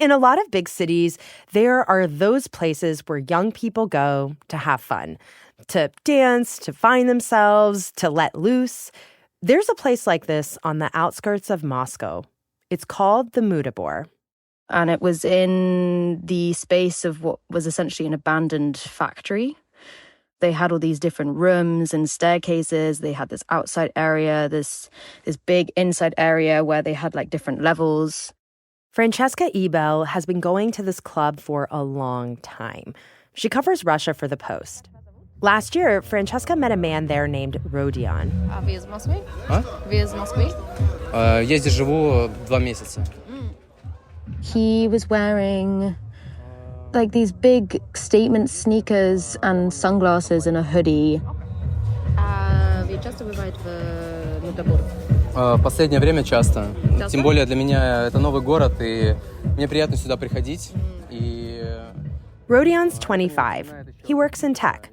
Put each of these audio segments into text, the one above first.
In a lot of big cities, there are those places where young people go to have fun, to dance, to find themselves, to let loose. There's a place like this on the outskirts of Moscow. It's called the Mutabor. And it was in the space of what was essentially an abandoned factory. They had all these different rooms and staircases. They had this outside area, this big inside area where they had like different levels. Francesca Ebel has been going to this club for a long time. She covers Russia for The Post. Last year, Francesca met a man there named Rodion. Вы из Москвы? Вы из Москвы? Я здесь живу 2 месяца. He was wearing like these big statement sneakers and sunglasses and a hoodie. Вы часто бываете в Мутабор? Последнее время часто. Тем более для меня это новый город, и мне приятно сюда приходить. Rodion's 25. He works in tech.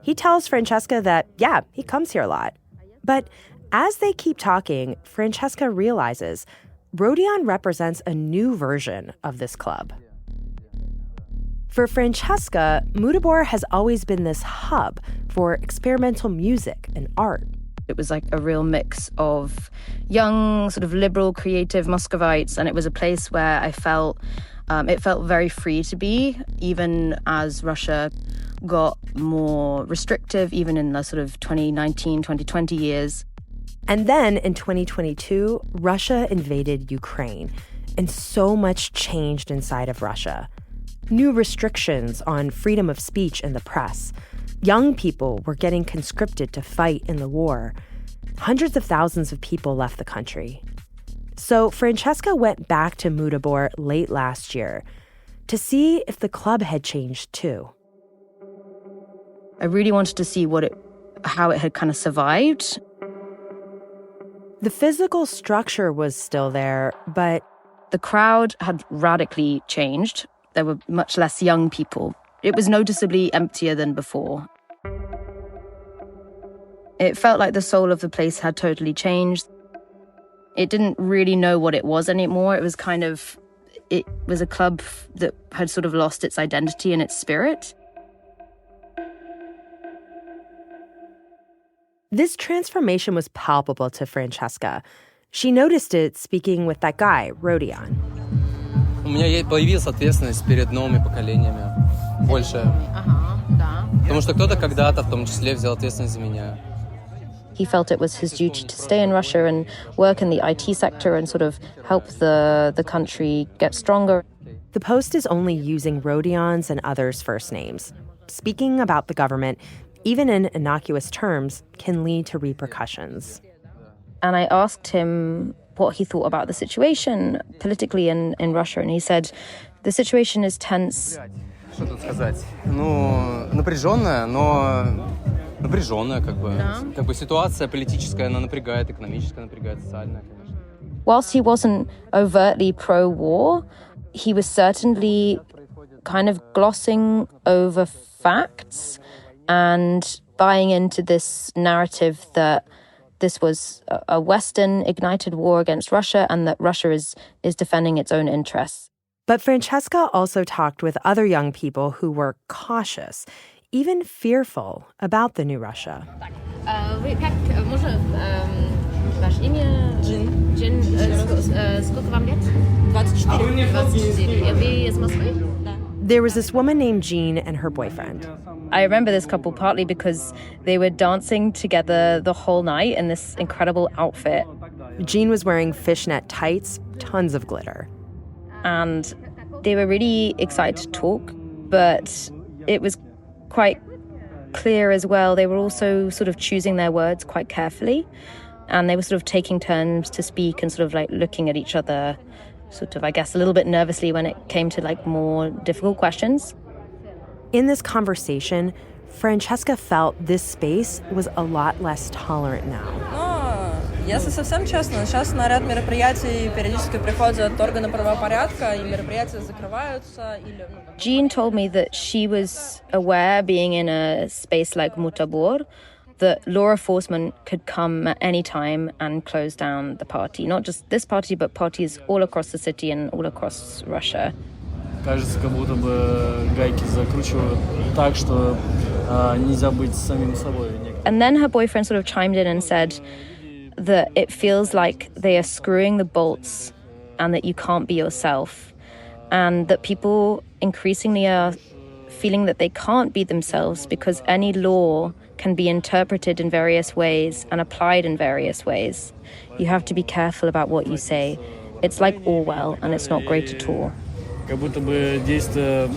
He tells Francesca that, yeah, he comes here a lot. But as they keep talking, Francesca realizes Rodion represents a new version of this club. For Francesca, Mutabor has always been this hub for experimental music and art. It was like a real mix of young, sort of liberal, creative Muscovites, and it was a place where I felt it felt very free to be, even as Russia got more restrictive, even in the sort of 2019, 2020 years. And then in 2022, Russia invaded Ukraine, and so much changed inside of Russia. New restrictions on freedom of speech and the press. Young people were getting conscripted to fight in the war. Hundreds of thousands of people left the country. So Francesca went back to Mutabor late last year to see if the club had changed too. I really wanted to see how it had kind of survived. The physical structure was still there, but the crowd had radically changed. There were much less young people. It was noticeably emptier than before. It felt like the soul of the place had totally changed. It didn't really know what it was anymore. It was a club that had sort of lost its identity and its spirit. This transformation was palpable to Francesca. She noticed it speaking with that guy, Rodion. У меня появилась ответственность перед новыми поколениями больше. Потому что кто-то когда-то, в том числе, взял ответственность за меня. He felt it was his duty to stay in Russia and work in the IT sector and sort of help the country get stronger. The Post is only using Rodion's and others' first names. Speaking about the government, even in innocuous terms, can lead to repercussions. And I asked him what he thought about the situation politically in Russia, and he said, the situation is tense. Что тут сказать? Ну, напряженная, как бы. Да. Как бы ситуация политическая, она напрягает, экономическая напрягает, социальная, конечно. Whilst he wasn't overtly pro-war, he was certainly kind of glossing over facts and buying into this narrative that this was a Western ignited war against Russia and that Russia is defending its own interests. But Francesca also talked with other young people who were cautious, even fearful about the new Russia. Ваше имя? Джин. Сколько вам лет? 24. 24. Вы из Москвы? Да. There was this woman named Jean and her boyfriend. I remember this couple partly because they were dancing together the whole night in this incredible outfit. Jean was wearing fishnet tights, tons of glitter. And they were really excited to talk, but it was quite clear as well. They were also sort of choosing their words quite carefully. And they were sort of taking turns to speak and sort of like looking at each other, sort of, I guess, a little bit nervously when it came to like more difficult questions. In this conversation, Francesca felt this space was a lot less tolerant now. Если совсем честно, сейчас на ряд мероприятий периодически приходят органы правопорядка, и мероприятия закрываются. Jean told me that she was aware, being in a space like Mutabor, that law enforcement could come at any time and close down the party. Not just this party, but parties all across the city and all across Russia. Кажется, как будто бы гайки закручивают так, что нельзя быть самим собой. And then her boyfriend sort of chimed in and said that it feels like they are screwing the bolts and that you can't be yourself, and that people increasingly are feeling that they can't be themselves because any law can be interpreted in various ways and applied in various ways. You have to be careful about what you say. It's like Orwell, and it's not great at all. Как будто бы действия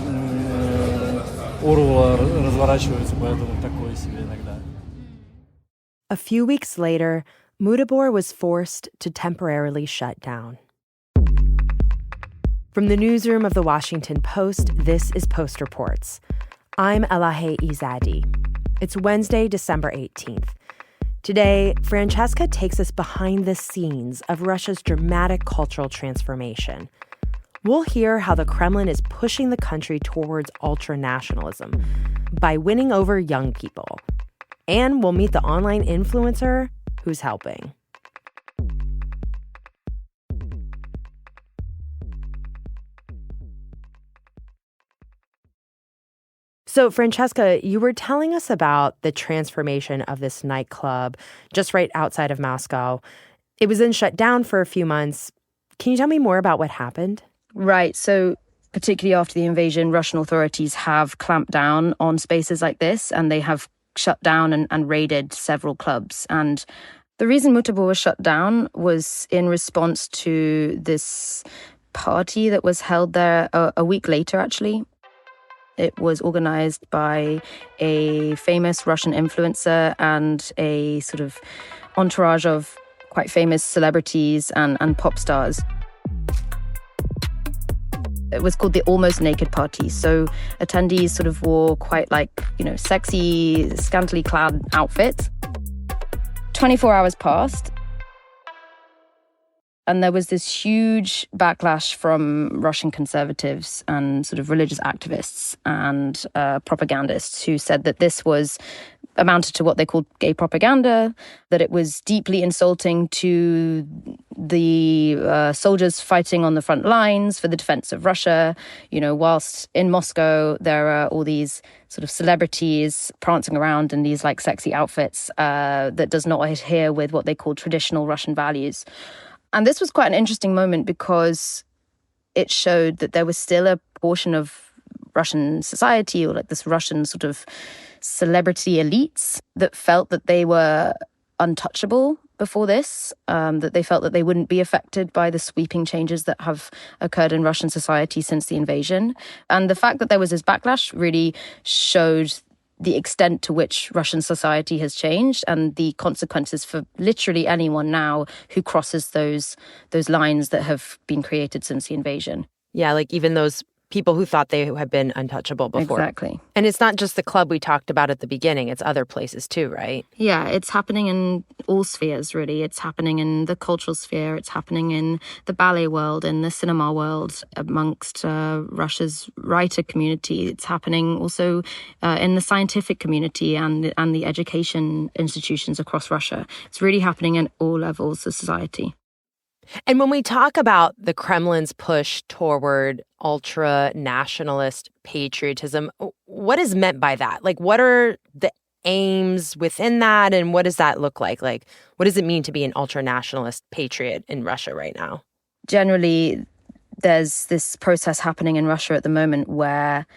Орвелла разворачиваются, поэтому такое себе иногда. A few weeks later, Mutabor was forced to temporarily shut down. From the newsroom of the Washington Post, this is Post Reports. I'm Elahe Izadi. It's Wednesday, December 18th. Today, Francesca takes us behind the scenes of Russia's dramatic cultural transformation. We'll hear how the Kremlin is pushing the country towards ultranationalism by winning over young people. And we'll meet the online influencer who's helping. So, Francesca, you were telling us about the transformation of this nightclub just right outside of Moscow. It was then shut down for a few months. Can you tell me more about what happened? Right. So particularly after the invasion, Russian authorities have clamped down on spaces like this, and they have shut down and raided several clubs. And the reason Mutabor was shut down was in response to this party that was held there a week later, actually. It was organized by a famous Russian influencer and a sort of entourage of quite famous celebrities and pop stars. It was called the Almost Naked Party. So attendees sort of wore quite sexy, scantily clad outfits. 24 hours passed. And there was this huge backlash from Russian conservatives and sort of religious activists and propagandists who said that this amounted to what they called gay propaganda, that it was deeply insulting to the soldiers fighting on the front lines for the defense of Russia. Whilst in Moscow, there are all these sort of celebrities prancing around in these sexy outfits that does not adhere with what they call traditional Russian values. And this was quite an interesting moment because it showed that there was still a portion of Russian society, or this Russian sort of celebrity elites, that felt that they were untouchable before this, that they felt that they wouldn't be affected by the sweeping changes that have occurred in Russian society since the invasion. And the fact that there was this backlash really showed the extent to which Russian society has changed and the consequences for literally anyone now who crosses those lines that have been created since the invasion. Yeah, even those people who thought they had been untouchable before. Exactly. And it's not just the club we talked about at the beginning, it's other places too, right? Yeah, it's happening in all spheres, really. It's happening in the cultural sphere, it's happening in the ballet world, in the cinema world, amongst Russia's writer community. It's happening also in the scientific community and the education institutions across Russia. It's really happening in all levels of society. And when we talk about the Kremlin's push toward ultra-nationalist patriotism, what is meant by that? What are the aims within that, and what does that look like? What does it mean to be an ultra-nationalist patriot in Russia right now? Generally, there's this process happening in Russia at the moment where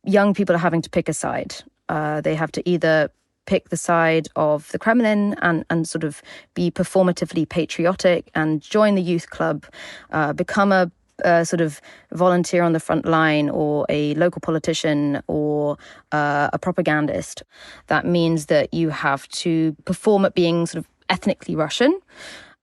young people are having to pick a side. They have to either pick the side of the Kremlin and sort of be performatively patriotic and join the youth club, become a sort of volunteer on the front line or a local politician or a propagandist. That means that you have to perform at being sort of ethnically Russian.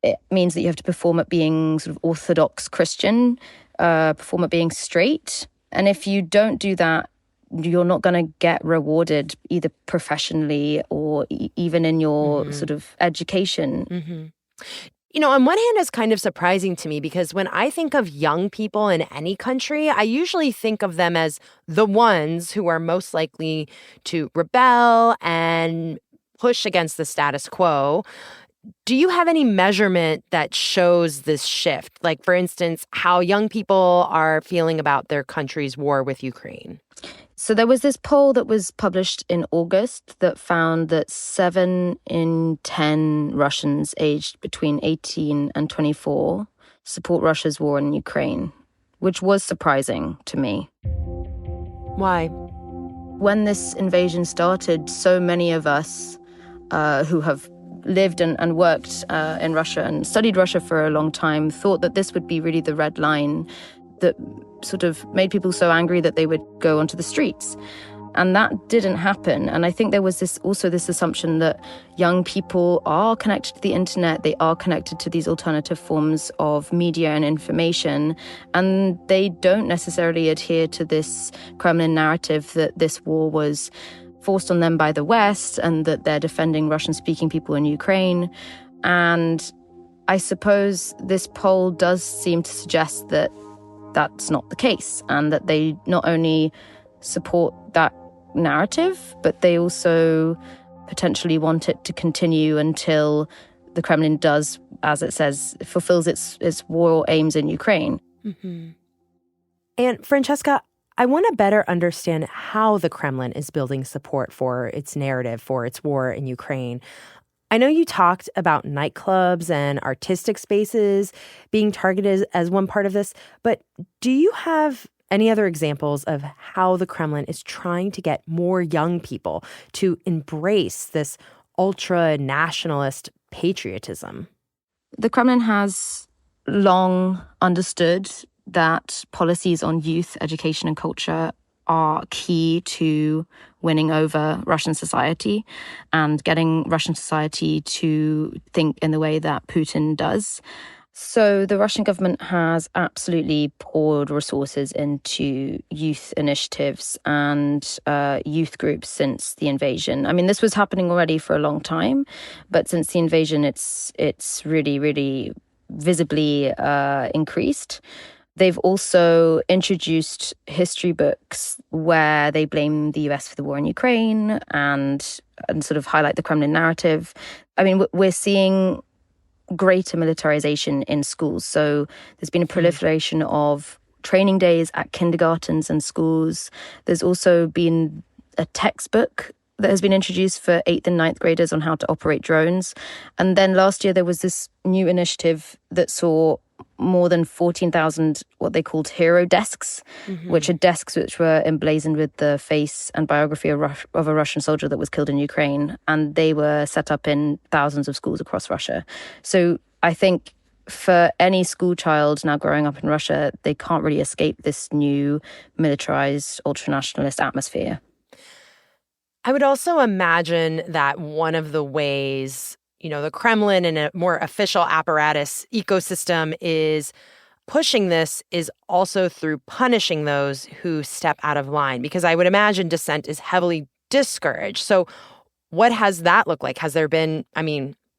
It means that you have to perform at being sort of Orthodox Christian, perform at being straight. And if you don't do that, you're not going to get rewarded either professionally or even in your sort of education. Mm-hmm. On one hand, it's kind of surprising to me because when I think of young people in any country, I usually think of them as the ones who are most likely to rebel and push against the status quo. Do you have any measurement that shows this shift? Like, for instance, how young people are feeling about their country's war with Ukraine? So there was this poll that was published in August that found that 7 in 10 Russians aged between 18 and 24 support Russia's war in Ukraine, which was surprising to me. Why? When this invasion started, so many of us who have lived and worked in Russia and studied Russia for a long time thought that this would be really the red line that sort of made people so angry that they would go onto the streets. And that didn't happen. And I think there was this assumption that young people are connected to the internet, they are connected to these alternative forms of media and information, and they don't necessarily adhere to this Kremlin narrative that this war was forced on them by the West and that they're defending Russian-speaking people in Ukraine. And I suppose this poll does seem to suggest that that's not the case, and that they not only support that narrative, but they also potentially want it to continue until the Kremlin does, as it says, fulfills its war aims in Ukraine. Mm-hmm. And Francesca, I want to better understand how the Kremlin is building support for its narrative, for its war in Ukraine. I know you talked about nightclubs and artistic spaces being targeted as one part of this, but do you have any other examples of how the Kremlin is trying to get more young people to embrace this ultra-nationalist patriotism? The Kremlin has long understood that policies on youth, education, and culture are key to winning over Russian society and getting Russian society to think in the way that Putin does. So the Russian government has absolutely poured resources into youth initiatives and youth groups since the invasion. I mean, this was happening already for a long time, but since the invasion, it's really, really visibly increased. They've also introduced history books where they blame the US for the war in Ukraine and sort of highlight the Kremlin narrative. I mean, we're seeing greater militarization in schools. So there's been a proliferation of training days at kindergartens and schools. There's also been a textbook that has been introduced for 8th and 9th graders on how to operate drones. And then last year, there was this new initiative that saw more than 14,000 what they called hero desks, which are desks which were emblazoned with the face and biography of a Russian soldier that was killed in Ukraine. And they were set up in thousands of schools across Russia. So I think for any school child now growing up in Russia, they can't really escape this new militarized ultranationalist atmosphere. I would also imagine that one of the ways, the Kremlin and a more official apparatus ecosystem is pushing this is also through punishing those who step out of line, because I would imagine dissent is heavily discouraged. So what has that looked like? Has there been,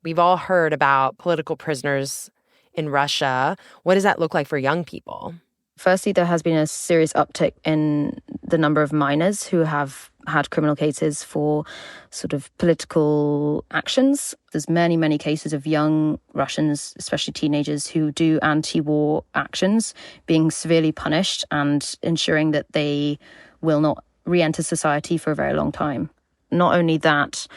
we've all heard about political prisoners in Russia. What does that look like for young people? Firstly, there has been a serious uptick in the number of minors who have had criminal cases for sort of political actions. There's many, many cases of young Russians, especially teenagers, who do anti-war actions being severely punished and ensuring that they will not re-enter society for a very long time. Not only that,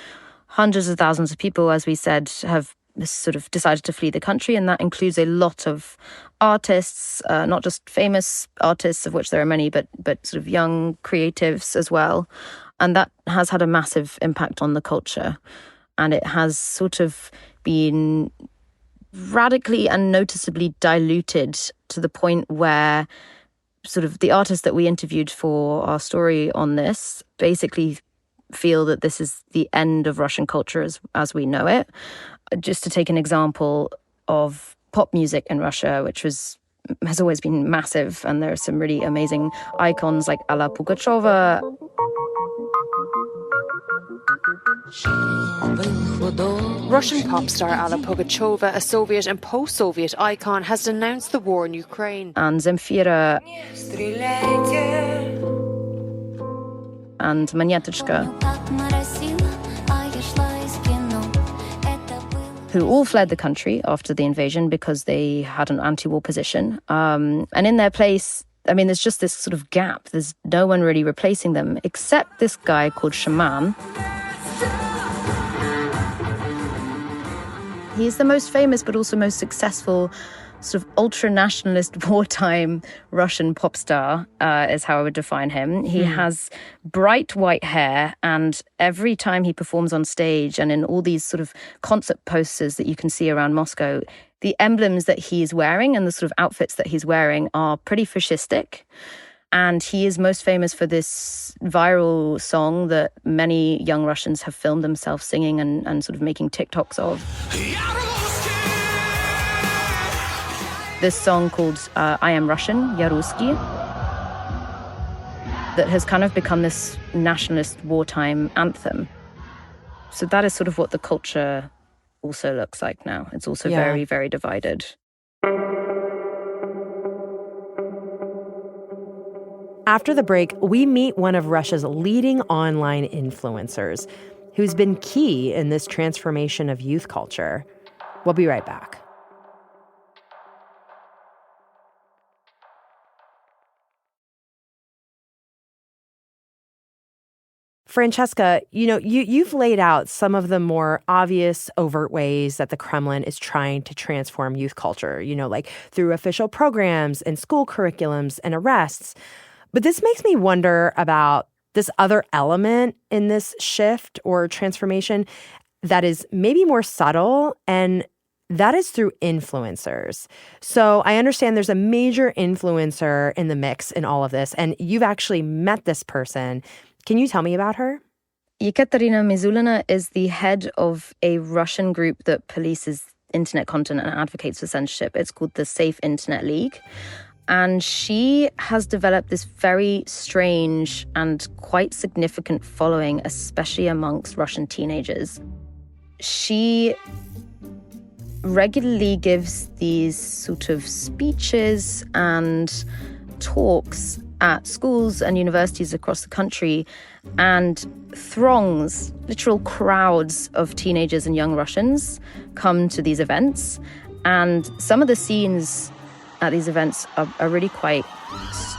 hundreds of thousands of people, as we said, have sort of decided to flee the country, and that includes a lot of artists, not just famous artists, of which there are many, but sort of young creatives as well. And that has had a massive impact on the culture. And it has sort of been radically and noticeably diluted to the point where sort of the artists that we interviewed for our story on this basically feel that this is the end of Russian culture as we know it. Just to take an example of pop music in Russia, which has always been massive, and there are some really amazing icons like Alla Pugacheva. Russian pop star Alla Pugacheva, a Soviet and post-Soviet icon, has denounced the war in Ukraine. And Zemfira and Monetочка. who all fled the country after the invasion because they had an anti-war position. And in their place, I mean, there's just this sort of gap. There's no one really replacing them except this guy called Shaman. He's the most famous but also most successful sort of ultranationalist wartime Russian pop star, is how I would define him. He has bright white hair, and every time he performs on stage and in all these sort of concert posters that you can see around Moscow, the emblems that he's wearing and the sort of outfits that he's wearing are pretty fascistic. And he is most famous for this viral song that many young Russians have filmed themselves singing and sort of making TikToks of. This song called I Am Russian, Ya Ruski, that has kind of become this nationalist wartime anthem. So that is sort of what the culture also looks like now. It's also very, very divided. After the break, we meet one of Russia's leading online influencers who's been key in this transformation of youth culture. We'll be right back. Francesca, you've laid out some of the more obvious, overt ways that the Kremlin is trying to transform youth culture, like through official programs and school curriculums and arrests. But this makes me wonder about this other element in this shift or transformation that is maybe more subtle, and that is through influencers. So I understand there's a major influencer in the mix in all of this, and you've actually met this person. Can you tell me about her? Ekaterina Mizulina is the head of a Russian group that polices internet content and advocates for censorship. It's called the Safe Internet League. And she has developed this very strange and quite significant following, especially amongst Russian teenagers. She regularly gives these sort of speeches and talks at schools and universities across the country, and throngs, literal crowds of teenagers and young Russians come to these events. And some of the scenes at these events are really quite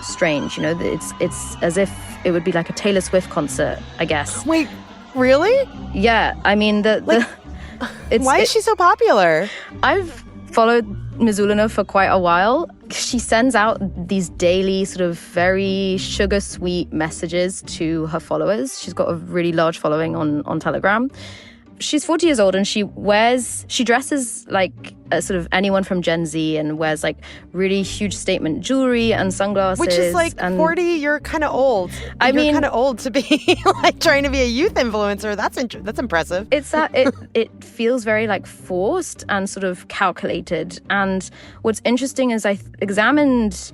strange. It's as if it would be like a Taylor Swift concert, I guess. Wait, really? Yeah, I mean, why is she so popular? I've followed Mizulina for quite a while. She sends out these daily sort of very sugar sweet messages to her followers. She's got a really large following on Telegram. She's 40 years old, and she dresses like sort of anyone from Gen Z, and wears like really huge statement jewelry and sunglasses. Which is like 40, you're kind of old. You're kind of old to be like trying to be a youth influencer. That's impressive. It's that it feels very like forced and sort of calculated. And what's interesting is I examined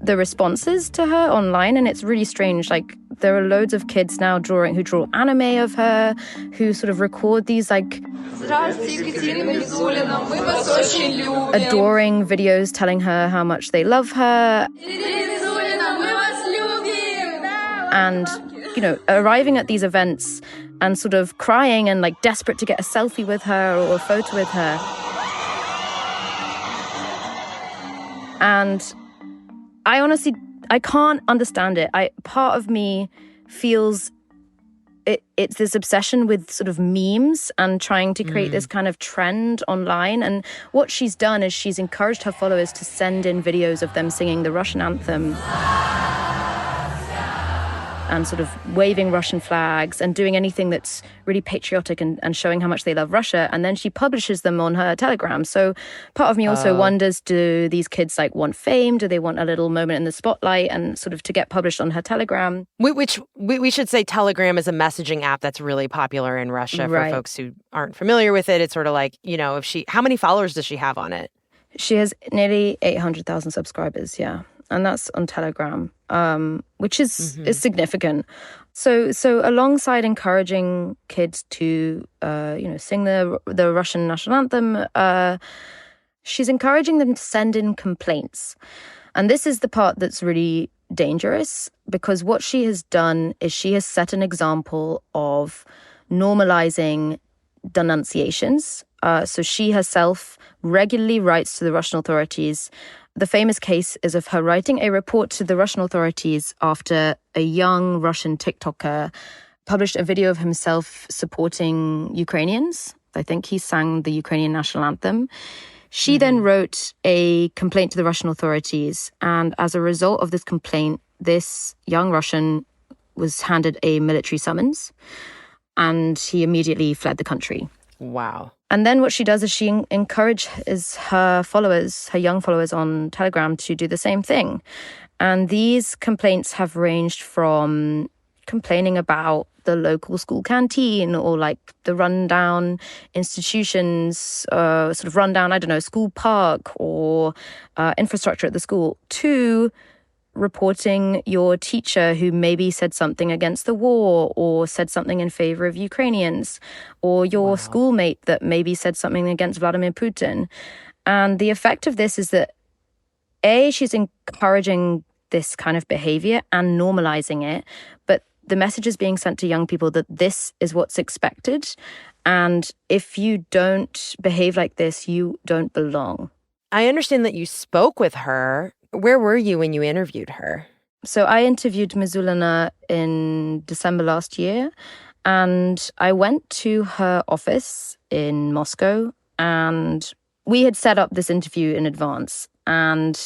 the responses to her online, and it's really strange. Like, there are loads of kids now who draw anime of her, who sort of record these like adoring videos telling her how much they love her. And, arriving at these events and sort of crying and like desperate to get a selfie with her or a photo with her. And I can't understand it. Part of me feels it's this obsession with sort of memes and trying to create this kind of trend online. And what she's done is she's encouraged her followers to send in videos of them singing the Russian anthem and sort of waving Russian flags and doing anything that's really patriotic and showing how much they love Russia. And then she publishes them on her Telegram. So part of me also wonders, do these kids like want fame? Do they want a little moment in the spotlight and sort of to get published on her Telegram? Which we should say Telegram is a messaging app that's really popular in Russia for folks who aren't familiar with it. It's sort of like, how many followers does she have on it? She has nearly 800,000 subscribers, yeah. And that's on Telegram, which is significant. So alongside encouraging kids to, sing the Russian national anthem, she's encouraging them to send in complaints. And this is the part that's really dangerous, because what she has done is she has set an example of normalizing denunciations So she herself regularly writes to the Russian authorities. The famous case is of her writing a report to the Russian authorities after a young Russian TikToker published a video of himself supporting Ukrainians. I think he sang the Ukrainian national anthem. She then wrote a complaint to the Russian authorities. And as a result of this complaint, this young Russian was handed a military summons and he immediately fled the country. Wow. And then what she does is she encourages her followers, her young followers on Telegram to do the same thing. And these complaints have ranged from complaining about the local school canteen or like the rundown institutions, sort of rundown, I don't know, school park or infrastructure at the school, to reporting your teacher who maybe said something against the war or said something in favor of Ukrainians, or your schoolmate that maybe said something against Vladimir Putin. And the effect of this is that, A, she's encouraging this kind of behavior and normalizing it, but the message is being sent to young people that this is what's expected. And if you don't behave like this, you don't belong. I understand that you spoke with her. Where were you when you interviewed her? So I interviewed Mizulina in December last year, and I went to her office in Moscow, and we had set up this interview in advance. And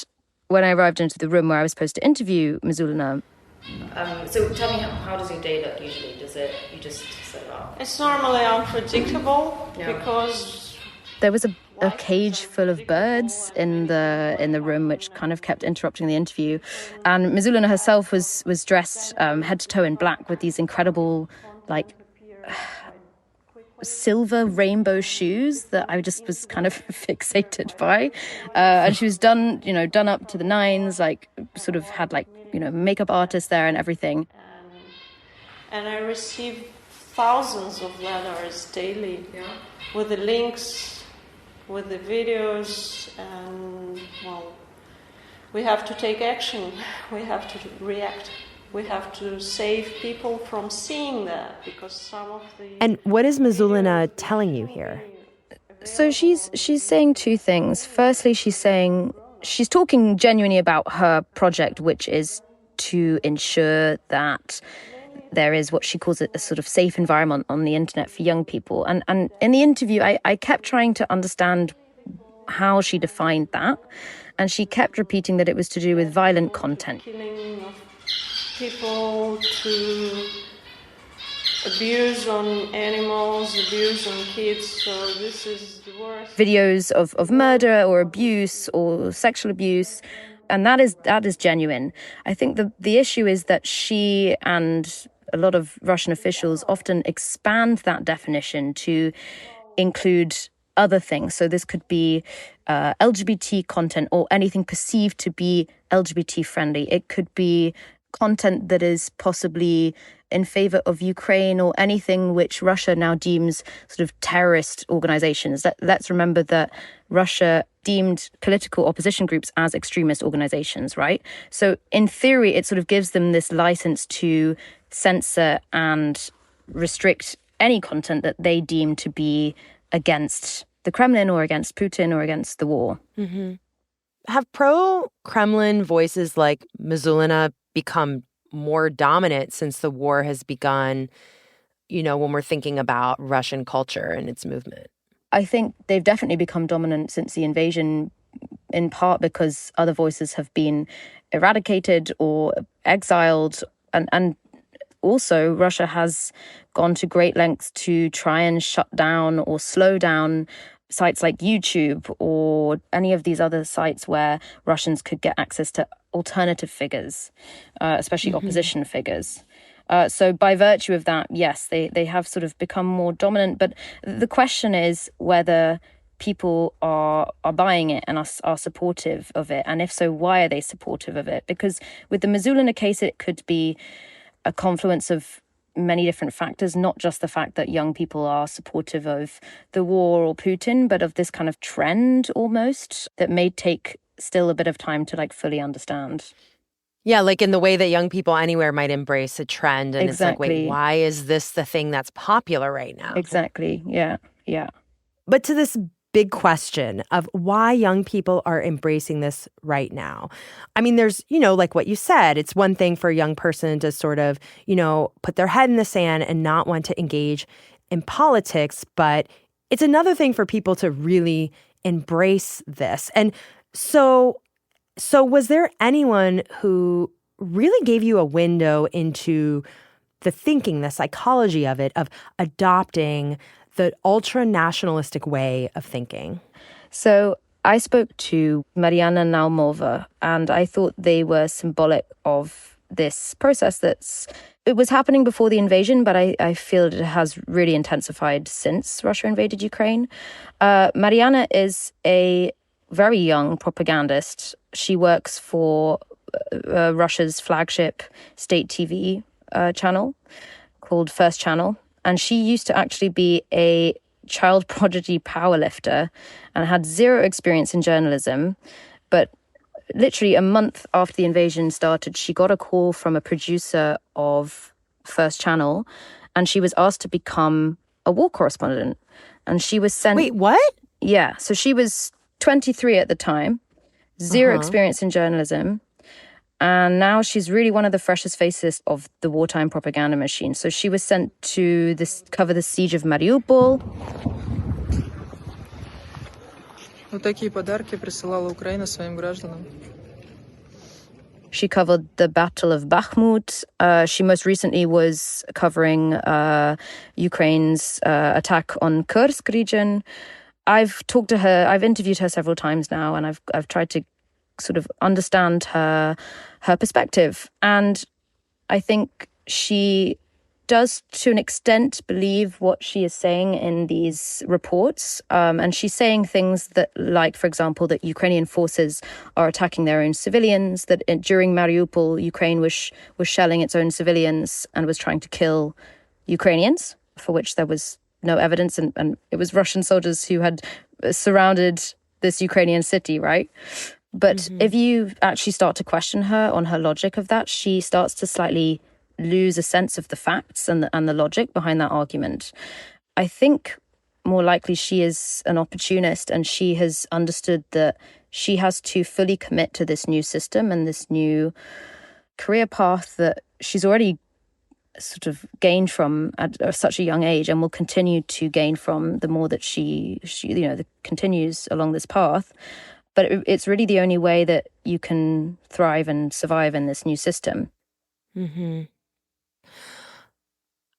when I arrived into the room where I was supposed to interview Mizulina... So tell me, how does your day look usually? You just set it up? It's normally unpredictable because there was a cage full of birds in the room, which kind of kept interrupting the interview. And Mizulina herself was dressed head to toe in black with these incredible, like, silver rainbow shoes that I just was kind of fixated by. And she was done up to the nines, like, sort of had, like, makeup artists there and everything. And I receive thousands of letters daily with the links, with the videos, and, well, we have to take action. We have to react. We have to save people from seeing that, because some of the... And what is Mizulina telling you here? So she's saying two things. Firstly, she's talking genuinely about her project, which is to ensure that there is what she calls a sort of safe environment on the internet for young people. And in the interview, I kept trying to understand how she defined that. And she kept repeating that it was to do with violent content. Killing of people, to abuse on animals, abuse on kids. So this is the worst. Videos of murder or abuse or sexual abuse. And that is genuine. I think the issue is that she and a lot of Russian officials often expand that definition to include other things. So this could be LGBT content or anything perceived to be LGBT friendly. It could be content that is possibly in favor of Ukraine or anything which Russia now deems sort of terrorist organizations. Let's remember that Russia deemed political opposition groups as extremist organizations, right? So in theory, it sort of gives them this license to censor and restrict any content that they deem to be against the Kremlin or against Putin or against the war. Mm-hmm. Have pro-Kremlin voices like Mizulina become more dominant since the war has begun, when we're thinking about Russian culture and its movement? I think they've definitely become dominant since the invasion, in part because other voices have been eradicated or exiled. And also, Russia has gone to great lengths to try and shut down or slow down sites like YouTube or any of these other sites where Russians could get access to alternative figures, especially opposition figures. So by virtue of that, yes, they have sort of become more dominant. But the question is whether people are buying it and are supportive of it. And if so, why are they supportive of it? Because with the Mizulina case, it could be a confluence of many different factors, not just the fact that young people are supportive of the war or Putin, but of this kind of trend almost that may take still a bit of time to fully understand. Yeah, like in the way that young people anywhere might embrace a trend. And Exactly. It's like, wait, why is this the thing that's popular right now? Exactly. Yeah. But to this big question of why young people are embracing this right now. I mean, there's, like what you said, it's one thing for a young person to sort of, put their head in the sand and not want to engage in politics, but it's another thing for people to really embrace this. And so was there anyone who really gave you a window into the thinking, the psychology of it, of adopting the ultra-nationalistic way of thinking? So I spoke to Mariana Naumova, and I thought they were symbolic of this process it was happening before the invasion, but I feel it has really intensified since Russia invaded Ukraine. Mariana is a very young propagandist. She works for Russia's flagship state TV channel called First Channel. And she used to actually be a child prodigy powerlifter and had zero experience in journalism. But literally a month after the invasion started, she got a call from a producer of First Channel, and she was asked to become a war correspondent. And she was sent... Wait, what? Yeah. So she was 23 at the time, zero experience in journalism. And now she's really one of the freshest faces of the wartime propaganda machine. So she was sent to cover the siege of Mariupol. Вот такие подарки присылала Украина своим гражданам. She covered the Battle of Bakhmut. She most recently was covering Ukraine's attack on Kursk region. I've talked to her. I've interviewed her several times now, and I've tried to sort of understand her perspective. And I think she does, to an extent, believe what she is saying in these reports. And she's saying things that, like, for example, that Ukrainian forces are attacking their own civilians, that during Mariupol, Ukraine was shelling its own civilians and was trying to kill Ukrainians, for which there was no evidence. And it was Russian soldiers who had surrounded this Ukrainian city, right? But if you actually start to question her on her logic of that, she starts to slightly lose a sense of the facts and the logic behind that argument. I think more likely she is an opportunist, and she has understood that she has to fully commit to this new system and this new career path that she's already sort of gained from at such a young age, and will continue to gain from the more that she continues along this path. But it's really the only way that you can thrive and survive in this new system. Mm-hmm.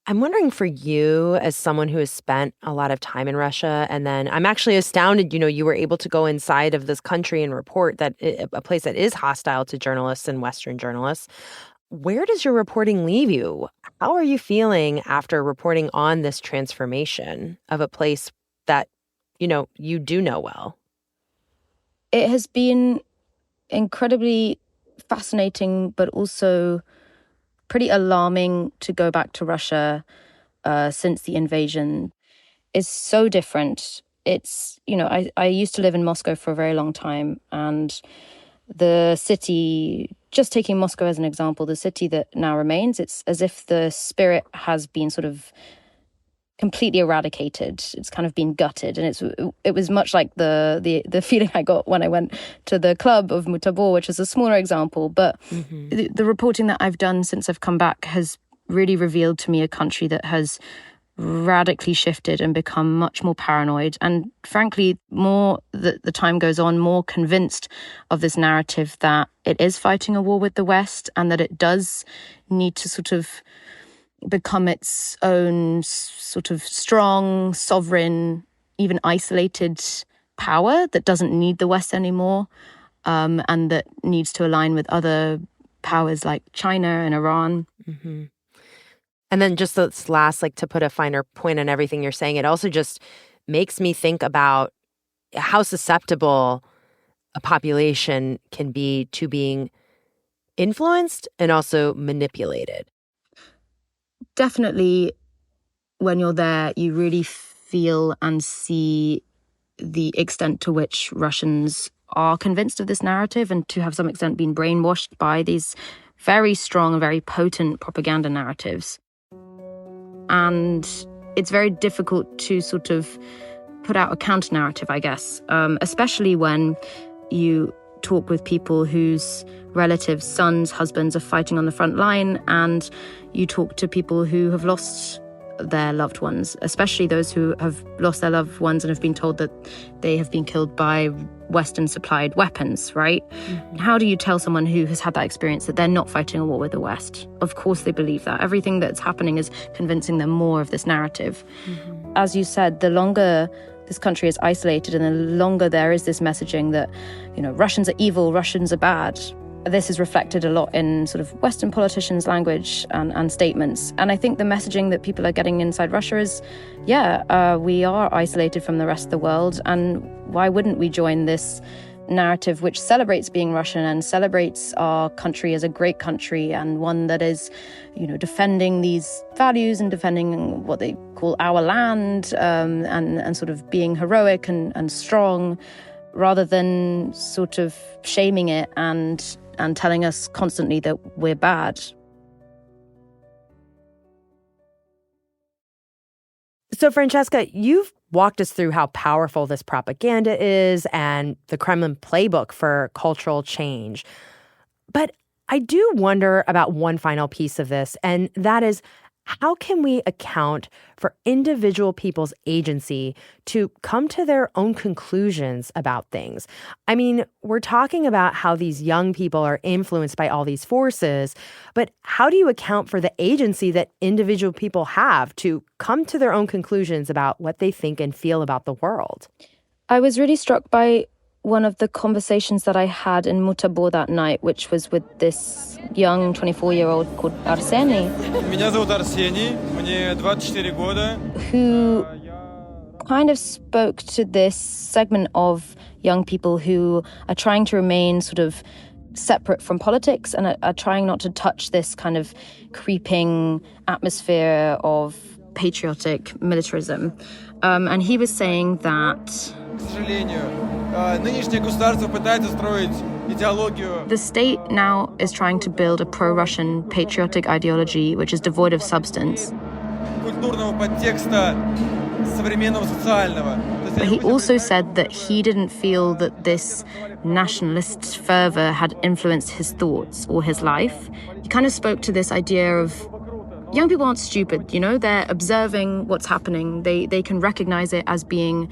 I'm wondering, for you, as someone who has spent a lot of time in Russia, and then I'm actually astounded, you were able to go inside of this country and report that a place that is hostile to journalists and Western journalists. Where does your reporting leave you? How are you feeling after reporting on this transformation of a place that, you do know well? It has been incredibly fascinating, but also pretty alarming to go back to Russia since the invasion. It's so different. It's, I used to live in Moscow for a very long time, and the city, just taking Moscow as an example, the city that now remains, it's as if the spirit has been sort of completely eradicated. It's kind of been gutted, and it was much like the feeling I got when I went to the club of Mutabor, which is a smaller example. But the reporting that I've done since I've come back has really revealed to me a country that has radically shifted and become much more paranoid, and frankly, more that the time goes on, more convinced of this narrative that it is fighting a war with the West, and that it does need to sort of become its own sort of strong, sovereign, even isolated power that doesn't need the West anymore, and that needs to align with other powers like China and Iran. Mm-hmm. And then just this last, to put a finer point on everything you're saying, it also just makes me think about how susceptible a population can be to being influenced and also manipulated. Definitely, when you're there, you really feel and see the extent to which Russians are convinced of this narrative, and to have some extent been brainwashed by these very strong and very potent propaganda narratives. And it's very difficult to sort of put out a counter-narrative, I guess, especially when you talk with people whose relatives, sons, husbands are fighting on the front line, and you talk to people who have lost their loved ones, especially those who have lost their loved ones and have been told that they have been killed by Western-supplied weapons, right? Mm-hmm. How do you tell someone who has had that experience that they're not fighting a war with the West? Of course they believe that. Everything that's happening is convincing them more of this narrative. Mm-hmm. As you said, the longer this country is isolated and the longer there is this messaging that, Russians are evil, Russians are bad, this is reflected a lot in sort of Western politicians' language and statements. And I think the messaging that people are getting inside Russia is, we are isolated from the rest of the world. And why wouldn't we join this narrative which celebrates being Russian and celebrates our country as a great country and one that is, defending these values and defending what they call our land, and sort of being heroic and strong, rather than sort of shaming it and telling us constantly that we're bad. So, Francesca, you've walked us through how powerful this propaganda is and the Kremlin playbook for cultural change. But I do wonder about one final piece of this, and that is, how can we account for individual people's agency to come to their own conclusions about things? I mean, we're talking about how these young people are influenced by all these forces, but how do you account for the agency that individual people have to come to their own conclusions about what they think and feel about the world? I was really struck by one of the conversations that I had in Mutabor that night, which was with this young 24-year-old called Arseny. Меня зовут Арсений, мне 24 года. Who kind of spoke to this segment of young people who are trying to remain sort of separate from politics and are trying not to touch this kind of creeping atmosphere of patriotic militarism. And he was saying that the state now is trying to build a pro-Russian patriotic ideology which is devoid of substance. But he also said that he didn't feel that this nationalist fervor had influenced his thoughts or his life. He kind of spoke to this idea of young people aren't stupid, they're observing what's happening. They can recognize it as being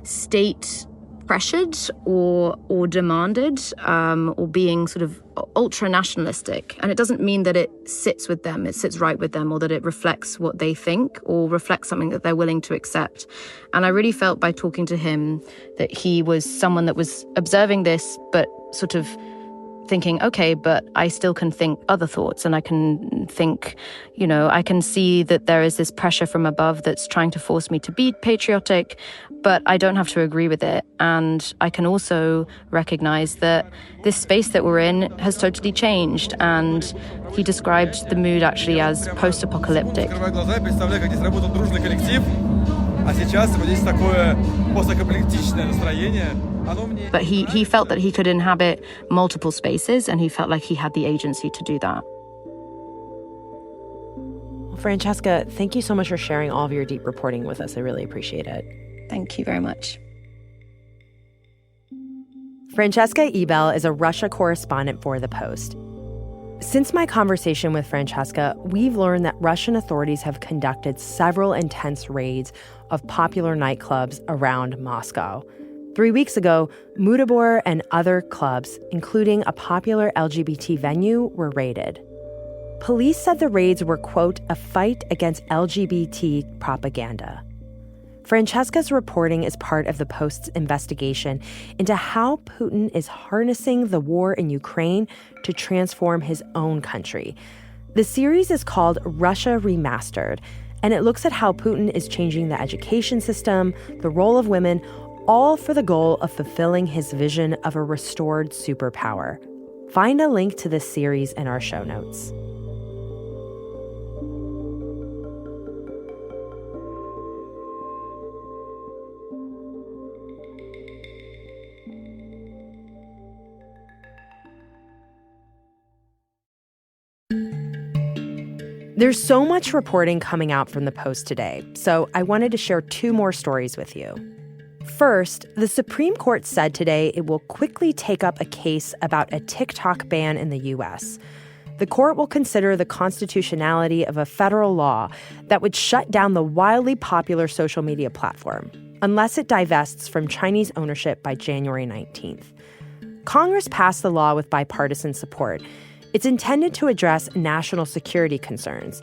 state pressured or demanded, or being sort of ultranationalistic. And it doesn't mean that it sits with them, it sits right with them, or that it reflects what they think or reflects something that they're willing to accept. And I really felt by talking to him that he was someone that was observing this, but sort of thinking, okay, but I still can think other thoughts, and I can think, I can see that there is this pressure from above that's trying to force me to be patriotic, but I don't have to agree with it. And I can also recognize that this space that we're in has totally changed. And he described the mood actually as post-apocalyptic. But he felt that he could inhabit multiple spaces, and he felt like he had the agency to do that. Francesca, thank you so much for sharing all of your deep reporting with us. I really appreciate it. Thank you very much. Francesca Ebel is a Russia correspondent for The Post. Since my conversation with Francesca, we've learned that Russian authorities have conducted several intense raids of popular nightclubs around Moscow. 3 weeks ago, Mutabor and other clubs, including a popular LGBT venue, were raided. Police said the raids were, quote, a fight against LGBT propaganda. Francesca's reporting is part of the Post's investigation into how Putin is harnessing the war in Ukraine to transform his own country. The series is called Russia Remastered, and it looks at how Putin is changing the education system, the role of women, all for the goal of fulfilling his vision of a restored superpower. Find a link to this series in our show notes. There's so much reporting coming out from The Post today, so I wanted to share 2 more stories with you. First, the Supreme Court said today it will quickly take up a case about a TikTok ban in the U.S. The court will consider the constitutionality of a federal law that would shut down the wildly popular social media platform, unless it divests from Chinese ownership by January 19th. Congress passed the law with bipartisan support. It's intended to address national security concerns.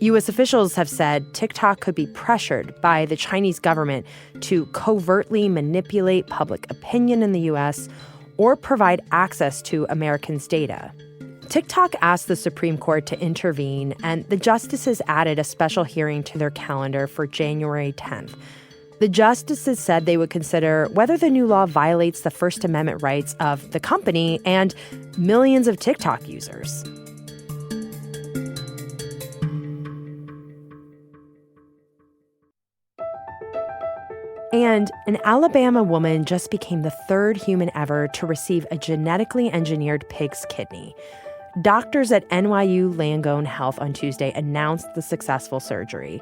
U.S. officials have said TikTok could be pressured by the Chinese government to covertly manipulate public opinion in the U.S. or provide access to Americans' data. TikTok asked the Supreme Court to intervene, and the justices added a special hearing to their calendar for January 10th. The justices said they would consider whether the new law violates the First Amendment rights of the company and millions of TikTok users. And an Alabama woman just became the third human ever to receive a genetically engineered pig's kidney. Doctors at NYU Langone Health on Tuesday announced the successful surgery.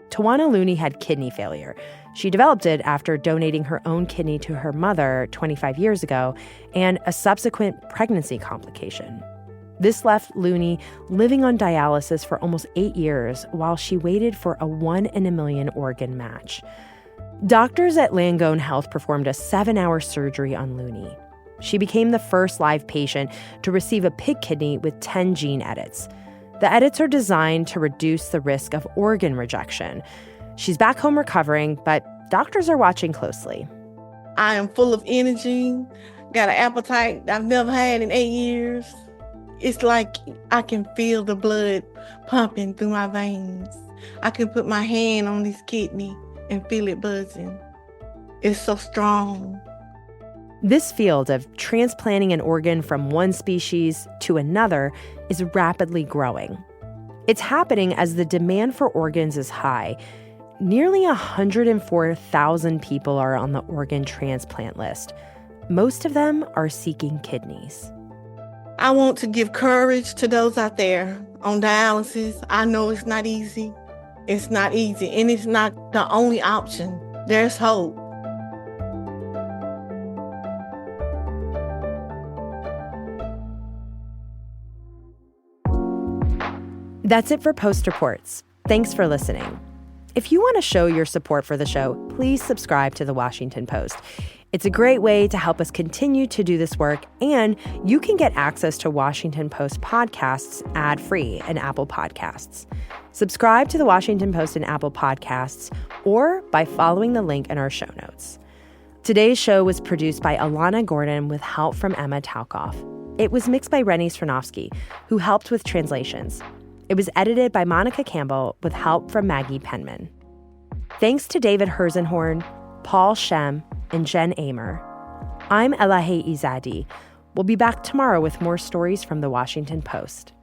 Tawana Looney had kidney failure. She developed it after donating her own kidney to her mother 25 years ago and a subsequent pregnancy complication. This left Looney living on dialysis for almost 8 years while she waited for a 1 in a million organ match. Doctors at Langone Health performed a 7-hour surgery on Looney. She became the first live patient to receive a pig kidney with 10 gene edits. The edits are designed to reduce the risk of organ rejection. She's back home recovering, but doctors are watching closely. I am full of energy, got an appetite I've never had in 8 years. It's like I can feel the blood pumping through my veins. I can put my hand on this kidney and feel it buzzing. It's so strong. This field of transplanting an organ from one species to another is rapidly growing. It's happening as the demand for organs is high. Nearly 104,000 people are on the organ transplant list. Most of them are seeking kidneys. I want to give courage to those out there on dialysis. I know it's not easy. It's not easy, and it's not the only option. There's hope. That's it for Post Reports. Thanks for listening. If you want to show your support for the show, please subscribe to The Washington Post. It's a great way to help us continue to do this work, and you can get access to Washington Post podcasts ad-free in Apple Podcasts. Subscribe to The Washington Post in Apple Podcasts or by following the link in our show notes. Today's show was produced by Alana Gordon with help from Emma Talkoff. It was mixed by Rennie Svirnovsky, who helped with translations. It was edited by Monica Campbell with help from Maggie Penman. Thanks to David Herzenhorn, Paul Shem, and Jen Amer. I'm Elahe Izadi. We'll be back tomorrow with more stories from The Washington Post.